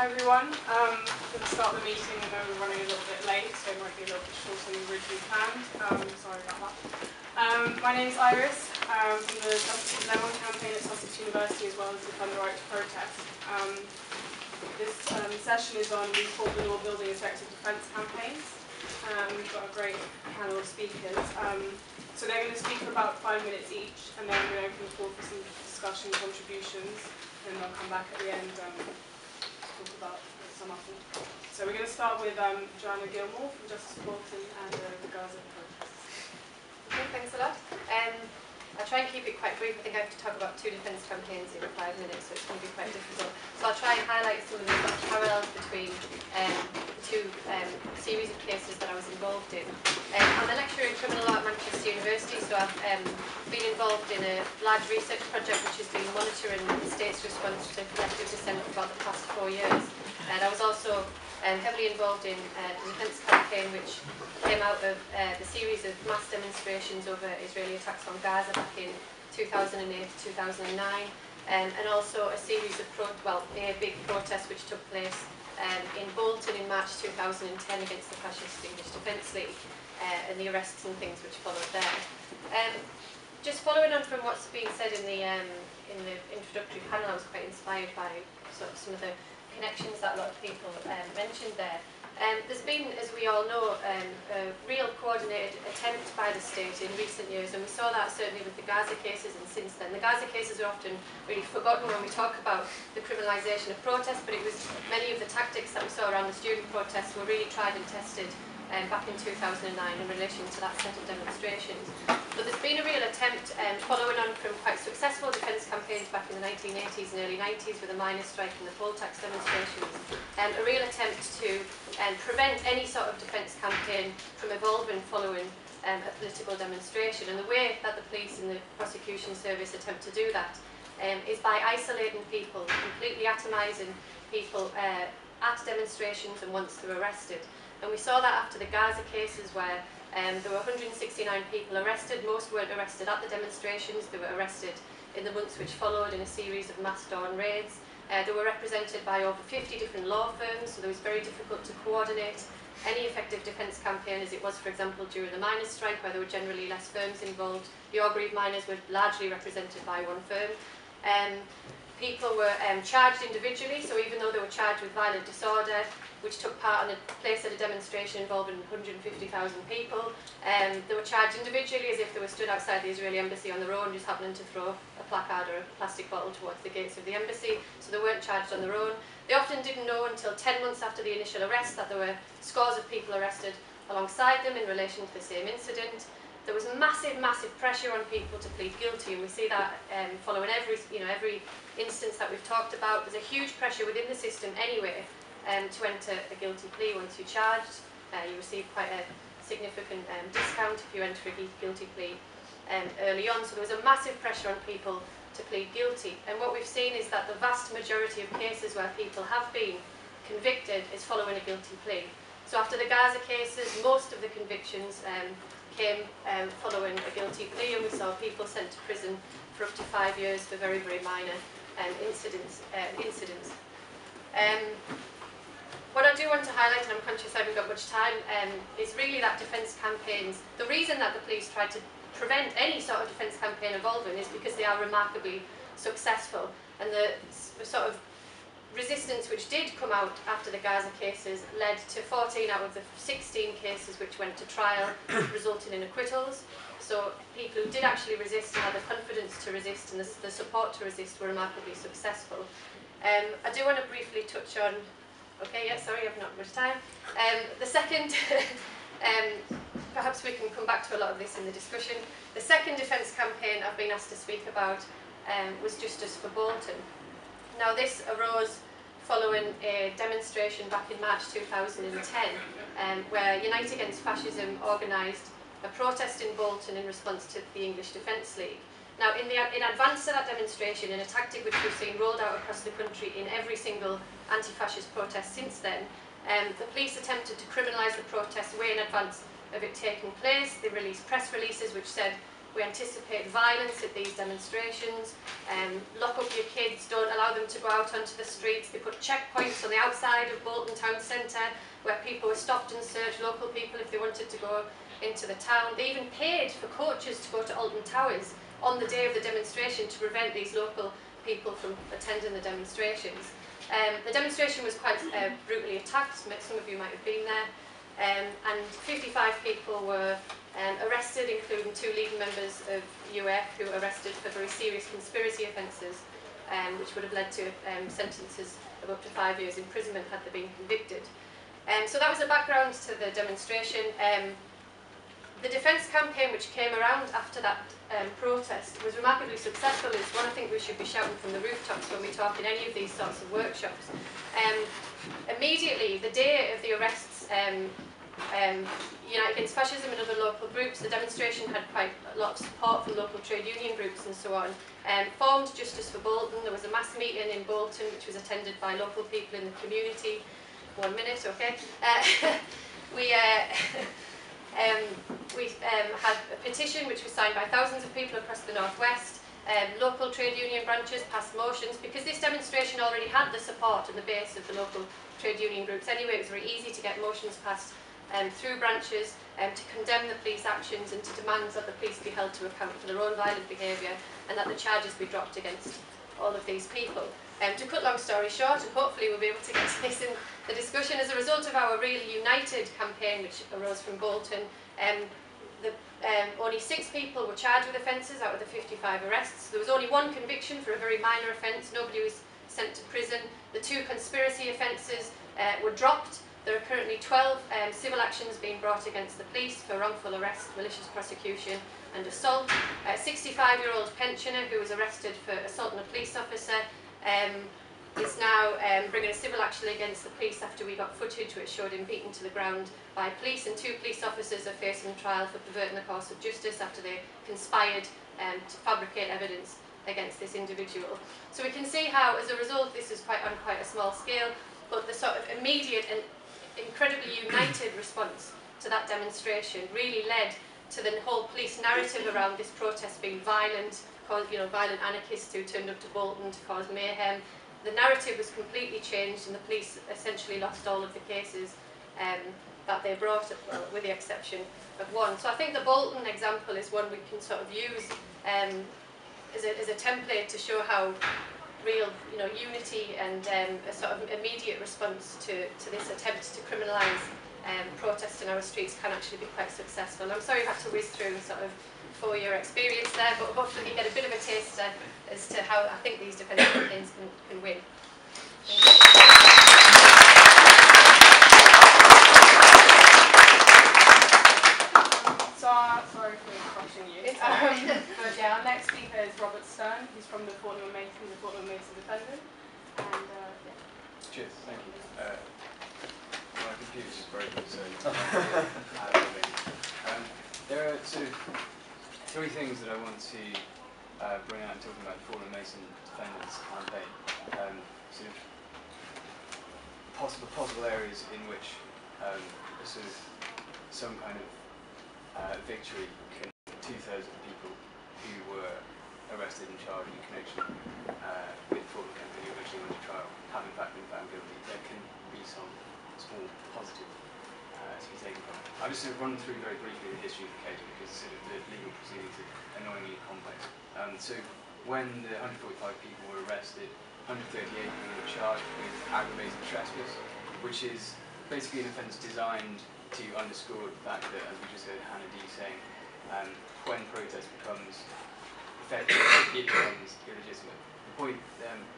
everyone. I'm going to start the meeting. I know we're running a little bit late, so it might be a little bit shorter than originally planned. Sorry about that. My name's Iris, from the Justice of Lemon campaign at Sussex University, as well as Defend the Right to Protest. This session is on the Port Law Building Effective Defence campaigns. We've got a great panel of speakers. So they're going to speak for about 5 minutes each, and then we're going to open the floor for some discussion contributions, and they'll come back at the end talk about some of them. So we're going to start with Joanna Gilmore from Justice Bolton and the Gaza protests. Okay, thanks a lot. I'll try and keep it quite brief. I think I have to talk about 2 defence campaigns in 5 minutes, so it's going to be quite difficult. So I'll try and highlight some of the parallels between the 2 series of cases that I was involved in. I'm a lecturer in criminal law at Manchester University, so I've been involved in a large research project which has been monitoring the state's response to collective dissent for about the past 4 years. And I was also heavily involved in the defence campaign, which came out of the series of mass demonstrations over Israeli attacks on Gaza back in 2008 to 2009, and also a series of a big protest which took place in Bolton in March 2010 against the fascist English Defence League, and the arrests and things which followed there. Just following on from what's been said in the introductory panel, I was quite inspired by sort of some of the connections that a lot of people mentioned there. There's been, as we all know, a real coordinated attempt by the state in recent years, and we saw that certainly with the Gaza cases, and since then. The Gaza cases are often really forgotten when we talk about the criminalisation of protest, but it was many of the tactics that we saw around the student protests were really tried and tested back in 2009 in relation to that set of demonstrations. But there's been a real attempt, following on from quite successful defence campaigns back in the 1980s and early 90s with the miners' strike and the poll tax demonstrations, a real attempt to prevent any sort of defence campaign from evolving following a political demonstration. And the way that the police and the prosecution service attempt to do that is by isolating people, completely atomising people at demonstrations and once they're arrested. And we saw that after the Gaza cases where there were 169 people arrested. Most weren't arrested at the demonstrations, they were arrested in the months which followed in a series of mass dawn raids. They were represented by over 50 different law firms, so it was very difficult to coordinate any effective defence campaign, as it was, for example, during the miners' strike, where there were generally less firms involved. The Orgreave miners were largely represented by one firm. People were charged individually, so even though they were charged with violent disorder, which took part in a place at a demonstration involving 150,000 people, they were charged individually as if they were stood outside the Israeli embassy on their own, just happening to throw a placard or a plastic bottle towards the gates of the embassy, so they weren't charged on their own. They often didn't know until 10 months after the initial arrest that there were scores of people arrested alongside them in relation to the same incident. There was massive, massive pressure on people to plead guilty, and we see that following every instance that we've talked about. There's a huge pressure within the system anyway to enter a guilty plea once you're charged. You receive quite a significant discount if you enter a guilty plea early on. So there was a massive pressure on people to plead guilty. And what we've seen is that the vast majority of cases where people have been convicted is following a guilty plea. So after the Gaza cases, most of the convictions came following a guilty plea, and we saw people sent to prison for up to 5 years for very, very minor incidents. What I do want to highlight, and I'm conscious I haven't got much time, is really that defence campaigns. The reason that the police tried to prevent any sort of defence campaign evolving is because they are remarkably successful, and the sort of resistance which did come out after the Gaza cases led to 14 out of the 16 cases which went to trial, resulting in acquittals. So people who did actually resist and had the confidence to resist and the support to resist were remarkably successful. I do want to briefly touch on, sorry, I've not much time. The second, perhaps we can come back to a lot of this in the discussion. The second defence campaign I've been asked to speak about was Justice for Bolton. Now this arose following a demonstration back in March 2010 where Unite Against Fascism organised a protest in Bolton in response to the English Defence League. Now in advance of that demonstration, in a tactic which we've seen rolled out across the country in every single anti-fascist protest since then, the police attempted to criminalise the protest way in advance of it taking place. They released press releases which said We anticipate violence at these demonstrations. Lock up your kids, don't allow them to go out onto the streets. They put checkpoints on the outside of Bolton Town Centre where people were stopped and searched, local people, if they wanted to go into the town. They even paid for coaches to go to Alton Towers on the day of the demonstration to prevent these local people from attending the demonstrations. The demonstration was quite brutally attacked. Some of you might have been there. And 55 people were arrested, including 2 leading members of UF who were arrested for very serious conspiracy offences, which would have led to sentences of up to 5 years imprisonment had they been convicted. So that was the background to the demonstration. The defence campaign which came around after that protest was remarkably successful. It's one I think we should be shouting from the rooftops when we talk in any of these sorts of workshops. Immediately, the day of the arrests, United Against Fascism and other local groups, the demonstration had quite a lot of support from local trade union groups and so on. Formed Justice for Bolton. There was a mass meeting in Bolton which was attended by local people in the community. 1 minute, okay. We had a petition which was signed by thousands of people across the northwest. Local trade union branches passed motions because this demonstration already had the support and the base of the local trade union groups anyway. It was very easy to get motions passed through branches to condemn the police actions and to demand that the police be held to account for their own violent behaviour and that the charges be dropped against all of these people. To cut long story short, and hopefully we'll be able to get to this in the discussion, as a result of our really united campaign which arose from Bolton, only 6 people were charged with offences out of the 55 arrests. There was only 1 conviction for a very minor offence. Nobody was sent to prison. The 2 conspiracy offences were dropped. There are currently 12 civil actions being brought against the police for wrongful arrest, malicious prosecution and assault. A 65-year-old pensioner who was arrested for assaulting a police officer is now bringing a civil action against the police after we got footage which showed him beaten to the ground by police, and 2 police officers are facing trial for perverting the course of justice after they conspired to fabricate evidence against this individual. So we can see how, as a result, this is on quite a small scale, but the sort of immediate and incredibly united response to that demonstration really led to the whole police narrative around this protest being violent, violent anarchists who turned up to Bolton to cause mayhem. The narrative was completely changed and the police essentially lost all of the cases that they brought, well, with the exception of 1. So I think the Bolton example is one we can sort of use as a template to show how real unity and a sort of immediate response to this attempt to criminalise protest in our streets can actually be quite successful. I'm sorry I had to whiz through sort of 4-year experience there, but hopefully you get a bit of a taste as to how I think these defence campaigns can win. Sorry for crushing you. But yeah, our next speaker is Robert Stern. He's from the Fortnum & Mason, Defendant. And yeah. Cheers, thank you. My computer's just broken, so there are sort of 3 things that I want to bring out in talking about the Fortnum & Mason Defendants campaign. Sort of possible areas in which sort of some kind of victory can 2/3 of the people who were arrested and charged in connection with the Fortnum campaign who eventually went to trial have in fact been found guilty. There can be some small positive to be taken from it. I'll just sort of run through very briefly the history of the case because sort of the legal proceedings are annoyingly complex. So when the 145 people were arrested, 138 were charged with aggravated trespass, which is basically an offence designed to underscore the fact that, as we just heard Hannah D saying, when protest becomes effective, it becomes illegitimate. The point,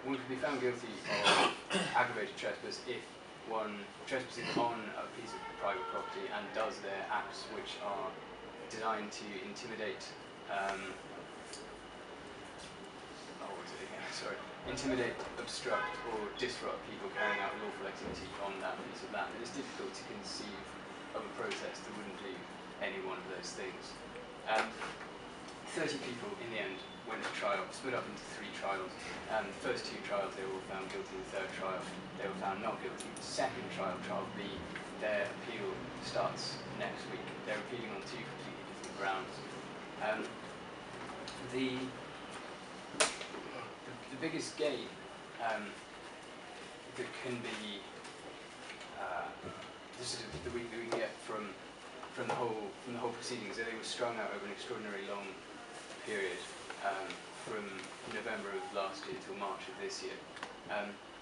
one can be found guilty of aggravated trespass if one trespasses on a piece of private property and does their acts which are designed to intimidate, intimidate, obstruct or disrupt people carrying out lawful activity on that piece of land. And it's difficult to conceive of a protest that wouldn't do any one of those things. 30 people in the end went to trial, split up into 3 trials. The first 2 trials they were all found guilty. The 3rd trial they were found not guilty. The 2nd trial, trial B, their appeal starts next week. They're appealing on 2 completely different grounds. the biggest gain that can be that we can get from the whole proceedings, that they were strung out over an extraordinarily long period, from November of last year till March of this year,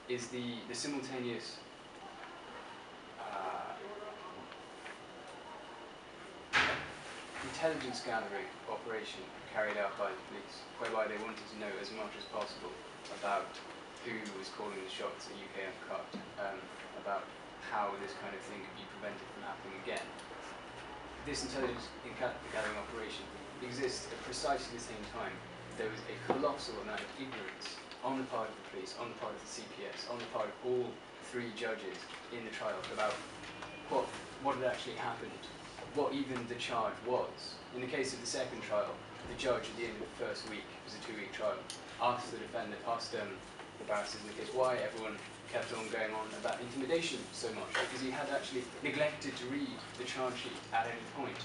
is the simultaneous intelligence gathering operation carried out by the police, whereby they wanted to know as much as possible about who was calling the shots at UK Uncut, about how this kind of thing could be prevented from happening again. This intelligence gathering operation exists at precisely the same time. There was a colossal amount of ignorance on the part of the police, on the part of the CPS, on the part of all three judges in the trial about what had actually happened, what even the charge was. In the case of the second trial, the judge at the end of the first week, it was a 2-week trial, asked the defendant, asked the barristers in the case why everyone kept on going on about intimidation so much, because he had actually neglected to read the charge sheet at any point.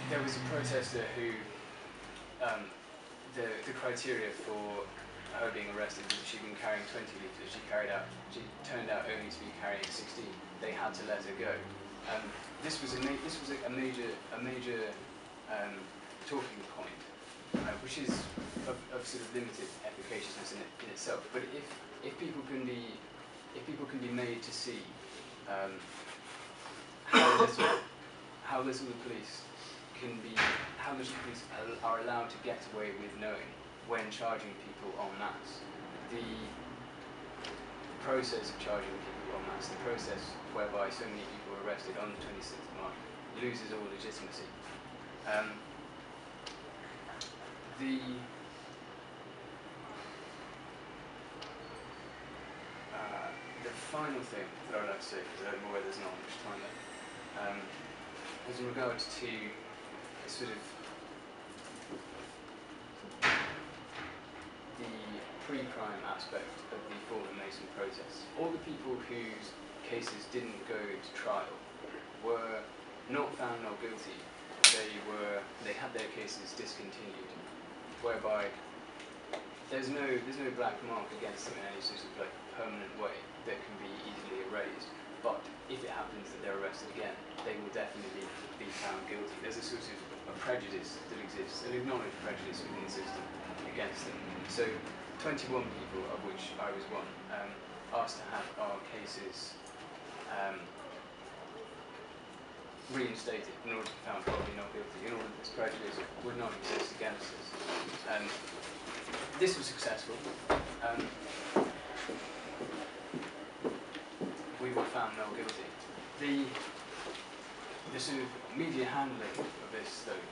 There was a protester who, the criteria for her being arrested was she'd been carrying 20 litres. She turned out only to be carrying 16. They had to let her go. This was a major talking point, which is of sort of limited efficaciousness in itself. But if people can be made to see how little the police are allowed to get away with knowing when charging people en masse, the process of charging people en masse, the process whereby so many people were arrested on the 26th of March, loses all legitimacy. The final thing that I would like to say, because I'm aware there's not much time left, is in regards to the sort of the pre-crime aspect of the Ford and Mason process. All the people whose cases didn't go to trial were not found not guilty. They had their cases discontinued, whereby there's no black mark against them in any sort of like permanent way that can be easily erased. But if it happens that they're arrested again, they will definitely be found guilty. There's a sort of a prejudice that exists, an acknowledged prejudice within the system against them. So 21 people, of which I was one, asked to have our cases reinstated in order to be found probably not guilty, in order that this prejudice would not exist against us. This was successful. We were found not guilty. The sort of media handling of this, though,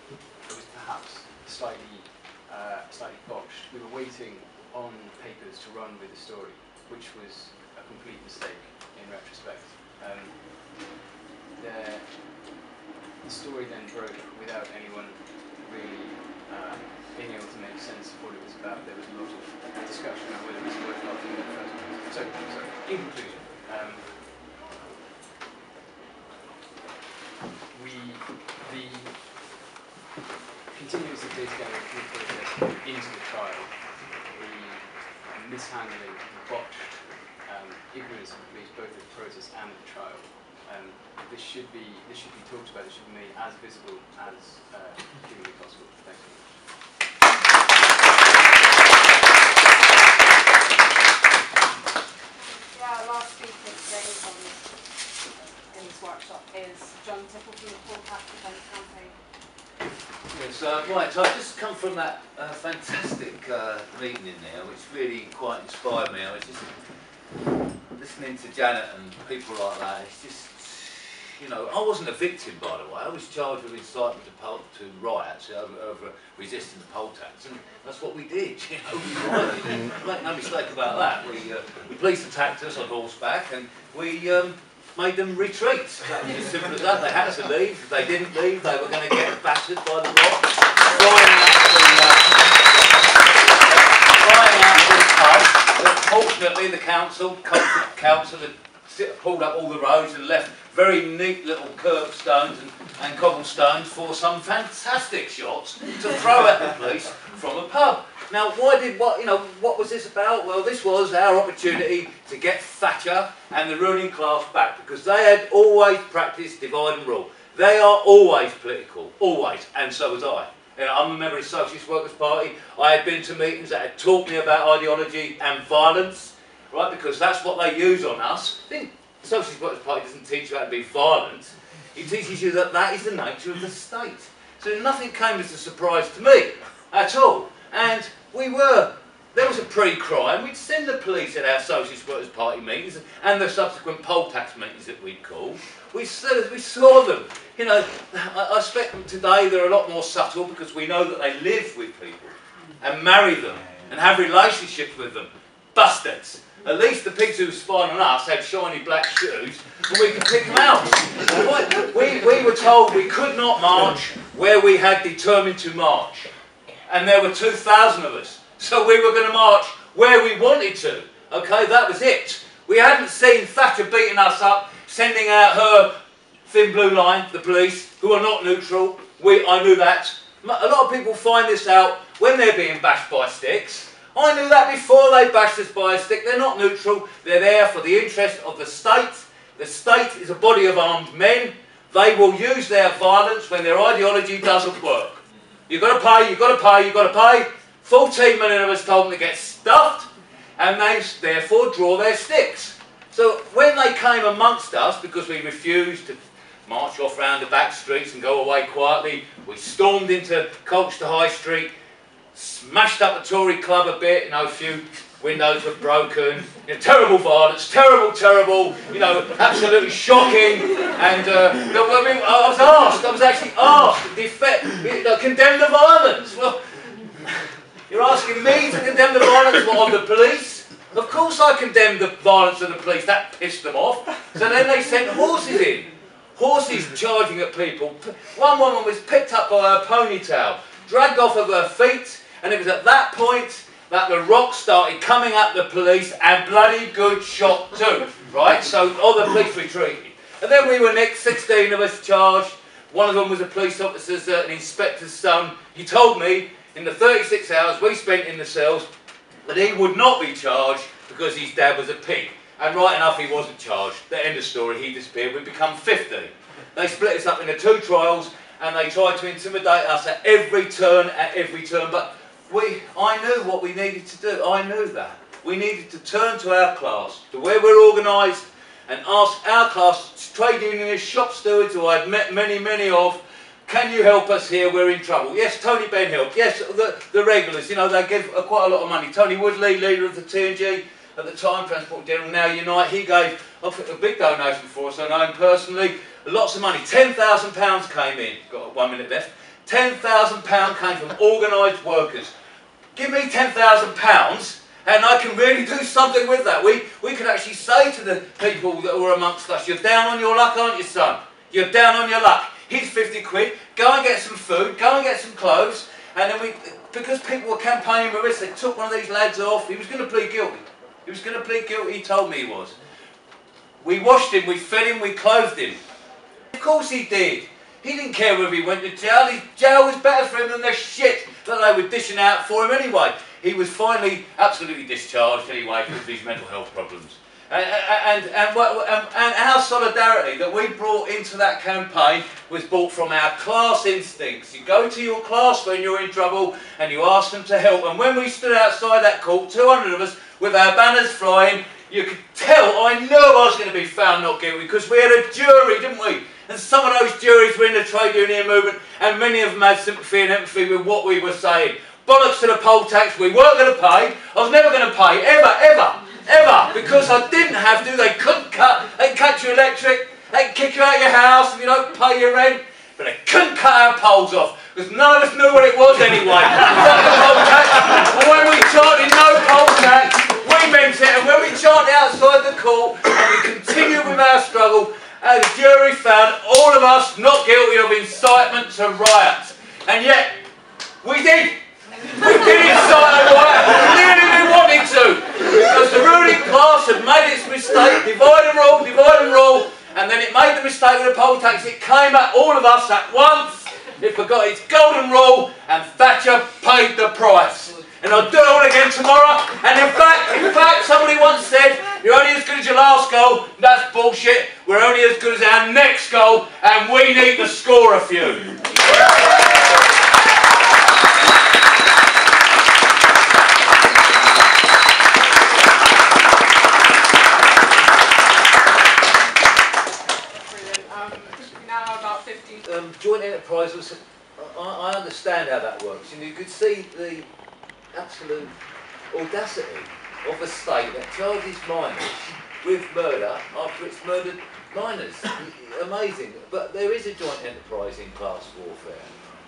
was perhaps slightly botched. We were waiting on papers to run with the story, which was a complete mistake in retrospect. The story then broke without anyone really being able to make sense of what it was about. There was a lot of discussion about whether it was worthwhile doing it in the first place. So, in conclusion, the continuous data gathering process into the trial, the mishandling, the botched ignorance of the police, both of the process and the trial. This should be talked about. This should be made as visible as humanly possible. Thank you. Yeah, our last speaker today in this workshop is John Tipple from the Paul Tax Defence Campaign. Yes, right, so I've just come from that fantastic meeting in there, which really quite inspired me. I was just listening to Janet and people like that. It's just, you know, I wasn't a victim, by the way. I was charged with incitement to riots over resisting the poll tax, and that's what we did. You know, we rioted. Make no mistake about that. The police attacked us on horseback, and we made them retreat. That was as simple as that. They had to leave. If they didn't leave, they were going to get battered by the rock. Flying out of the pub. But fortunately, the council had pulled up all the roads and left very neat little curbstones and cobblestones for some fantastic shots to throw at the police from a pub. Now, what was this about? Well, this was our opportunity to get Thatcher and the ruling class back, because they had always practiced divide and rule. They are always political, always, and so was I. You know, I'm a member of the Socialist Workers' Party. I had been to meetings that had taught me about ideology and violence, right, because that's what they use on us. The Socialist Workers' Party doesn't teach you how to be violent. It teaches you that that is the nature of the state. So nothing came as a surprise to me at all. And there was a pre-crime. We'd send the police at our Socialist Workers' Party meetings and the subsequent poll tax meetings that we'd call. We saw them. You know, I expect them today they're a lot more subtle, because we know that they live with people and marry them and have relationships with them. Bastards. At least the pigs who spied on us had shiny black shoes and we could pick them out. We were told we could not march where we had determined to march. And there were 2,000 of us. So we were going to march where we wanted to. Okay, that was it. We hadn't seen Thatcher beating us up, sending out her thin blue line, the police, who are not neutral. I knew that. A lot of people find this out when they're being bashed by sticks. I knew that before they bashed us by a stick. They're not neutral. They're there for the interest of the state. The state is a body of armed men. They will use their violence when their ideology doesn't work. You've got to pay, you've got to pay, you've got to pay. 14 million of us told them to get stuffed, and they therefore draw their sticks. So when they came amongst us, because we refused to march off round the back streets and go away quietly, we stormed into Colchester High Street, smashed up the Tory club a bit, you know, a few windows were broken, you know, terrible violence, terrible, you know, absolutely shocking. And I was actually asked to condemn the violence. Well, you're asking me to condemn the violence of the police? Of course I condemned the violence of the police. That pissed them off. So then they sent horses in. Horses charging at people. One woman was picked up by her ponytail, dragged off of her feet, and it was at that point that the rocks started coming at the police, and bloody good shot too, right? So all the police retreated. And then we were nicked, 16 of us charged. One of them was a police officer's, an inspector's son. He told me in the 36 hours we spent in the cells that he would not be charged because his dad was a pig. And right enough, he wasn't charged. The end of story, he disappeared. We'd become 50. They split us up into 2 trials, and they tried to intimidate us at every turn, but I knew what we needed to do. I knew that. We needed to turn to our class, to where we're organised, and ask our class, trade unionists, shop stewards, who I'd met many of, can you help us here? We're in trouble. Yes, Tony Benn helped. Yes, the regulars, you know, they give quite a lot of money. Tony Woodley, leader of the TNG at the time, Transport General, now Unite, he gave a big donation for us. I know him personally. Lots of money. £10,000 came in. Got 1 minute left. £10,000 came from organised workers. Give me £10,000 and I can really do something with that. We could actually say to the people that were amongst us, you're down on your luck, aren't you, son? You're down on your luck. Here's 50 quid. Go and get some food. Go and get some clothes. And then because people were campaigning with us, they took one of these lads off. He was going to plead guilty. He was going to plead guilty. He told me he was. We washed him. We fed him. We clothed him. Of course he did. He didn't care whether he went to jail. Jail was better for him than the shit that they were dishing out for him anyway. He was finally absolutely discharged anyway because of his mental health problems. And our solidarity that we brought into that campaign was brought from our class instincts. You go to your class when you're in trouble and you ask them to help. And when we stood outside that court, 200 of us with our banners flying, you could tell I knew I was going to be found not guilty because we had a jury, didn't we? And some of those juries were in the trade union movement, and many of them had sympathy and empathy with what we were saying. Bollocks to the poll tax, we weren't going to pay. I was never going to pay, ever, because I didn't have to. They couldn't cut your electric, they'd kick you out of your house if you don't pay your rent, but they couldn't cut our polls off, because none of us knew what it was anyway. Fuck the poll tax. And when we chanted no poll tax, we meant it, and when we chanted outside the court, and we continued with our struggle, the jury found all of us not guilty of incitement to riot. And yet, we did. We did incite a riot. We really wanted to. Because the ruling class had made its mistake, divide and rule, and then it made the mistake with the poll tax. It came at all of us at once. It forgot its golden rule, and Thatcher paid the price. And I'll do it all again tomorrow. And in fact, somebody once said, you're only as good as your last goal. That's bullshit. We're only as good as our next goal, and we need to score a few. Now about 50. Joint enterprise was, I understand how that works, and you could see the absolute audacity of a state that charges miners with murder after it's murdered miners. Amazing. But there is a joint enterprise in class warfare.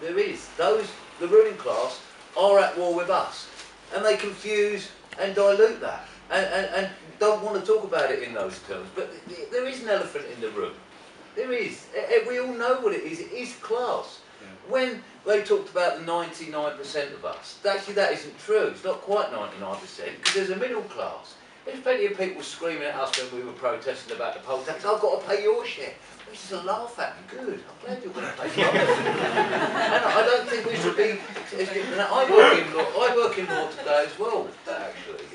There is. The ruling class are at war with us, and they confuse and dilute that, and don't want to talk about it in those terms. But there is an elephant in the room. There is. We all know what it is. It is class. Yeah. When they talked about the 99% of us, actually that isn't true. It's not quite 99%, because there's a middle class. There's plenty of people screaming at us when we were protesting about the poll tax. I've got to pay your share. Which is a laugh at me. Good. I'm glad you're going to pay yours. And I don't think we should be. I work in law today as well, actually.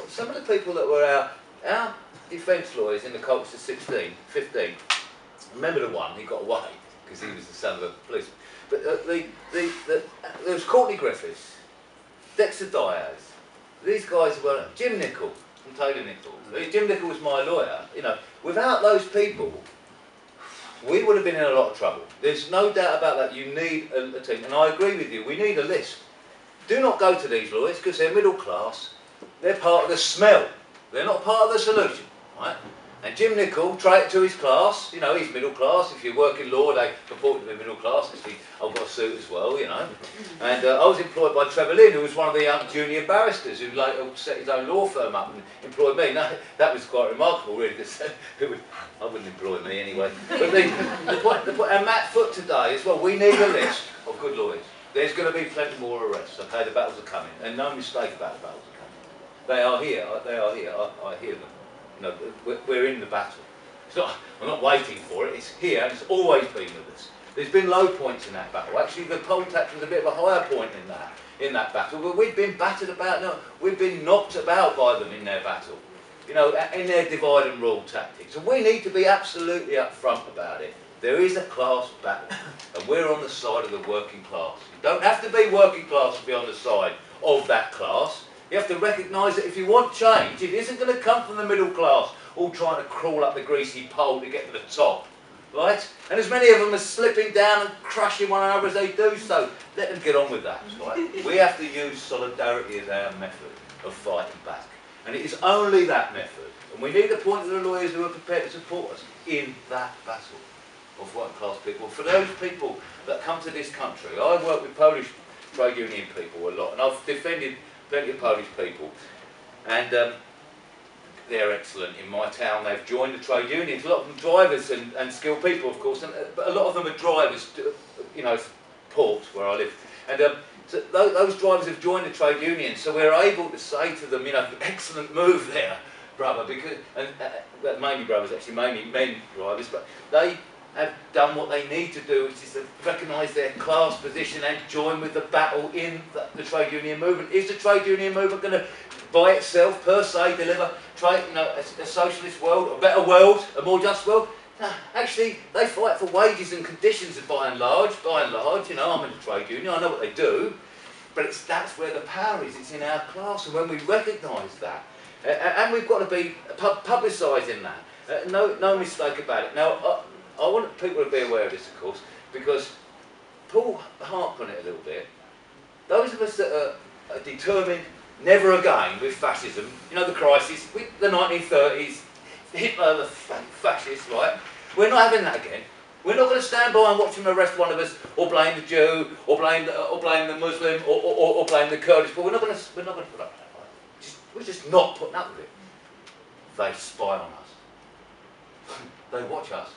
Some of the people that were our defence lawyers in the Colts of 15, remember the one, he got away because he was the son of a policeman. But there was Courtney Griffiths, Dexter Diaz, these guys were, Jim Nichol from Taylor Nichols. Jim Nichol was my lawyer. You know, without those people, we would have been in a lot of trouble. There's no doubt about that. You need a team, and I agree with you. We need a list. Do not go to these lawyers because they're middle class. They're part of the smell. They're not part of the solution, right? And Jim Nichol, try it to his class. You know, he's middle class. If you work in law, they purport to be middle class. Actually, I've got a suit as well, you know. And I was employed by Trevor Lynn, who was one of the young junior barristers who later set his own law firm up and employed me. Now, that was quite remarkable, really, because I wouldn't employ me anyway. But the point, and Matt Foot today as well, we need a list of good lawyers. There's going to be plenty more arrests, okay? The battles are coming, and no mistake about the battles are coming. They are here, I hear them. You know, we're in the battle. It's not, I'm not waiting for it, it's here, and it's always been with us. There's been low points in that battle. Actually, the poll tax was a bit of a higher point in that battle. But we've been battered about, no, we've been knocked about by them in their battle. You know, in their divide and rule tactics. And we need to be absolutely upfront about it. There is a class battle, and we're on the side of the working class. You don't have to be working class to be on the side of that class. You have to recognise that if you want change, it isn't going to come from the middle class, all trying to crawl up the greasy pole to get to the top, right? And as many of them are slipping down and crushing one another as they do so, let them get on with that, right? We have to use solidarity as our method of fighting back. And it is only that method. And we need to point to the lawyers who are prepared to support us in that battle of working class people. For those people that come to this country, I work with Polish trade union people a lot, and I've defended plenty of Polish people, and they're excellent. In my town, they've joined the trade unions. A lot of them drivers and skilled people, of course, but a lot of them are drivers, you know, Port, where I live. And so those drivers have joined the trade union, so we're able to say to them, you know, excellent move there, brother, because, mainly brothers, actually, mainly men drivers, but they have done what they need to do, which is to recognise their class position and join with the battle in the trade union movement. Is the trade union movement going to, by itself, per se, deliver trade, you know, a socialist world, a better world, a more just world? No, actually, they fight for wages and conditions by and large, you know, I'm in the trade union, I know what they do, but that's where the power is, it's in our class, and when we recognise that, and we've got to be publicising that, no mistake about it. Now, I want people to be aware of this, of course, because Paul harped on it a little bit. Those of us that are determined never again with fascism, you know, the crisis, the 1930s, Hitler, the fascist, right? We're not having that again. We're not going to stand by and watch them arrest one of us, or blame the Jew, or blame the Muslim, or blame the Kurdish. But we're not going to put up with that. Right? We're just not putting up with it. They spy on us. They watch us.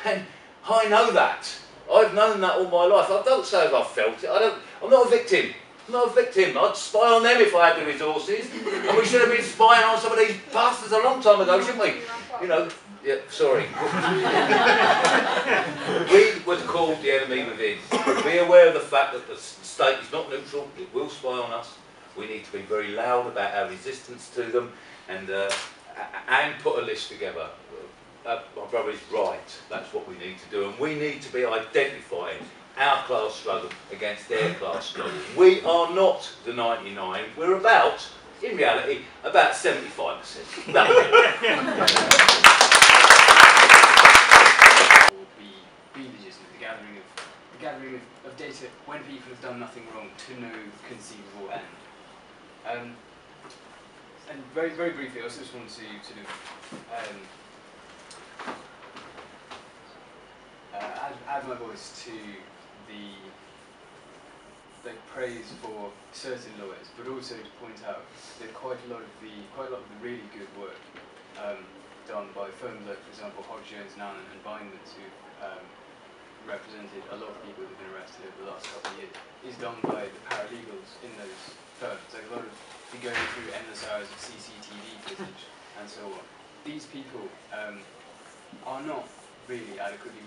And I know that. I've known that all my life. I don't say I've felt it. I'm not a victim not a victim. I'd spy on them if I had the resources. And we should have been spying on some of these bastards a long time ago, shouldn't we? You know, yeah, sorry. We were called the enemy within. Be aware of the fact that the state is not neutral, it will spy on us. We need to be very loud about our resistance to them and put a list together. My brother is right, that's what we need to do, and we need to be identifying our class struggle against their class struggle. We are not the 99, we're about, in reality, about 75%. That Or be legitimate, the gathering of data when people have done nothing wrong to no conceivable end. And very, very briefly, I also just want to sort of add my voice to the praise for certain lawyers, but also to point out that quite a lot of the really good work done by firms like, for example, Hodge Jones, Nannen and Bindmans, who represented a lot of people who've been arrested over the last couple of years, is done by the paralegals in those firms. Like a lot of going through endless hours of CCTV footage and so on. These people are not really adequately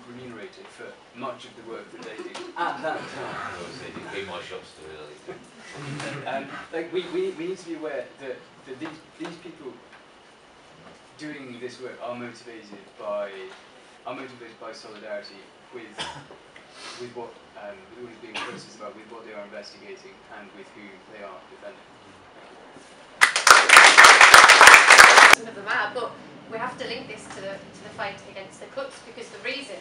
remunerated for much of the work that they do at that time. Be my shops to it. Like we need to be aware that these people doing this work are motivated by solidarity with what is being processed about, with what they are investigating, and with who they are defending. Some of them are, but we have to link this to the fight against the cuts, because the reason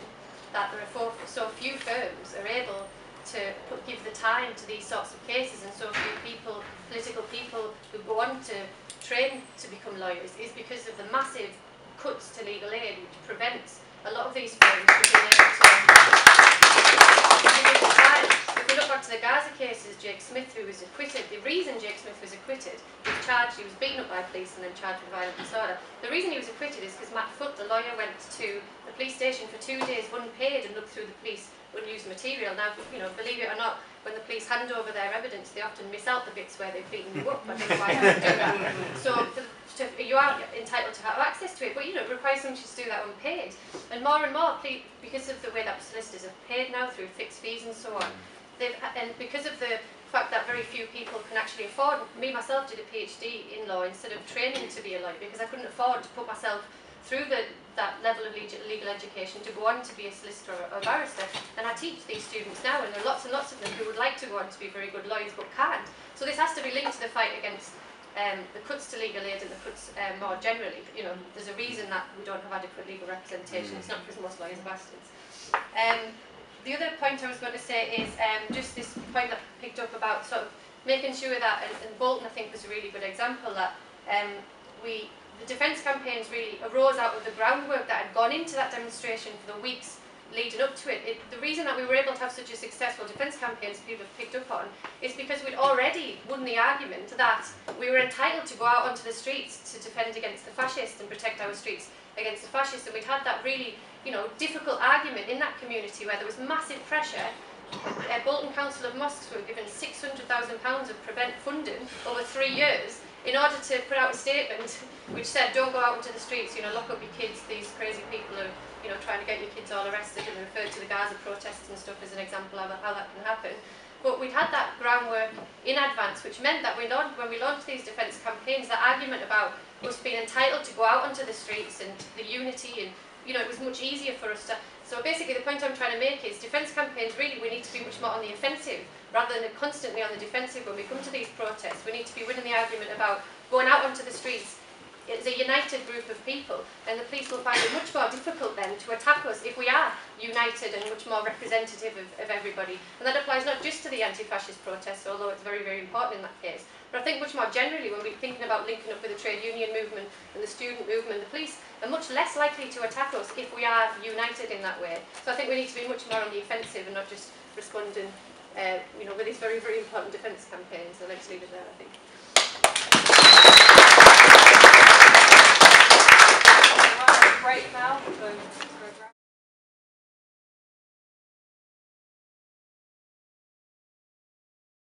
that there are so few firms are able to give the time to these sorts of cases, and so few people, political people who go on to train to become lawyers, is because of the massive cuts to legal aid, which prevents a lot of these firms from being able to if we look back to the Gaza cases, Jake Smith, who was acquitted, the reason Jake Smith was acquitted, he was beaten up by police and then charged with violent disorder. The reason he was acquitted is because Matt Foote, the lawyer, went to the police station for 2 days unpaid and looked through the police unused material. Now, you know, believe it or not, when the police hand over their evidence, they often miss out the bits where they've beaten you up. I don't know why they do that. So you are entitled to have access to it, but you know, it requires somebody to do that unpaid. And more, because of the way that solicitors are paid now through fixed fees and so on, and because of the fact that very few people can actually afford, me myself did a PhD in law instead of training to be a lawyer, because I couldn't afford to put myself through that level of legal education to go on to be a solicitor or a barrister. And I teach these students now, and there are lots and lots of them who would like to go on to be very good lawyers but can't. So this has to be linked to the fight against the cuts to legal aid and the cuts more generally. You know, there's a reason that we don't have adequate legal representation. It's not because most lawyers are bastards. The other point I was going to say is just this point that I picked up about sort of making sure that, and Bolton I think was a really good example, that the defence campaigns really arose out of the groundwork that had gone into that demonstration for the weeks leading up to it. The reason that we were able to have such a successful defence campaign, as people have picked up on, is because we'd already won the argument that we were entitled to go out onto the streets to defend against the fascists and protect our streets against the fascists, and we'd had that really, you know, difficult argument in that community where there was massive pressure. Bolton Council of Mosques were given £600,000 of Prevent funding over 3 years in order to put out a statement which said, don't go out into the streets, you know, lock up your kids, these crazy people are, you know, trying to get your kids all arrested, and referred to the Gaza protests and stuff as an example of how that can happen. But we'd had that groundwork in advance, which meant that when we launched these defence campaigns, that argument about us being entitled to go out onto the streets and the unity, and you know, it was much easier for us to. So basically the point I'm trying to make is defence campaigns, really we need to be much more on the offensive rather than constantly on the defensive. When we come to these protests, we need to be winning the argument about going out onto the streets. It's a united group of people, and the police will find it much more difficult then to attack us if we are united and much more representative of everybody. And that applies not just to the anti-fascist protests, although it's very, very important in that case, but I think much more generally when we're thinking about linking up with the trade union movement and the student movement, the police are much less likely to attack us if we are united in that way. So I think we need to be much more on the offensive and not just responding you know, with these very, very important defence campaigns. So let's leave it there, I think.